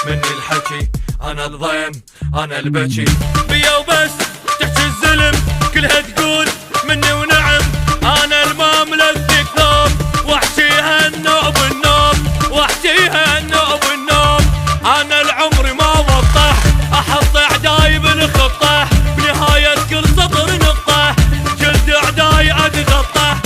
من الحكي، انا الضيم انا البكي. بيا وبس تحكي الزلم كلها تقول مني ونعم، انا المملك ثوب واحكيها النوب النوب، واحكيها النوب النوب. انا العمر ما وضح احط اعداي بالخطه، بنهايه كل سطر نقطه جلد اعداي اتغطى.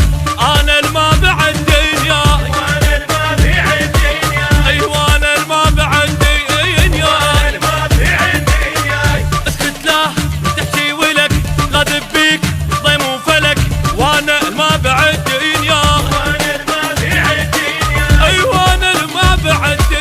انا الما بعد دنيا وانا الما بعد دنيا، ايوه انا الما بعد دنيا، وانا الما بعد دنيا. اسكت لا تحكي ولك لا دبيك ضيم وفلك، وانا الما بعد دنيا، وانا الما بعد دنيا، ايوه انا الما بعد دنيا.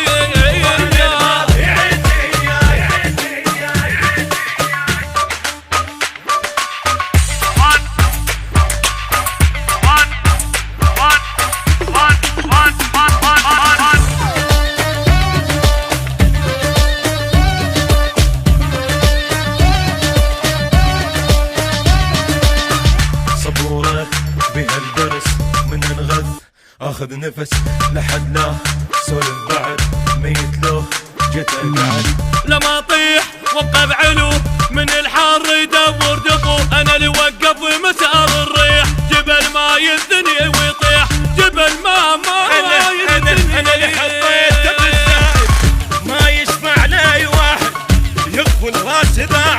بهالدرس من نغث اخذ نفس لحد لا سولف بعد ميت لو جيت اقعد. لما اطيح وابقى بعلو من الحر يدور دقو، انا اللي وقف مسار الريح، جبل ما يثني ويطيح، جبل ما يثني. انا اللي حطيته بالزائد ما يشفع لي واحد، يقفل راس ذا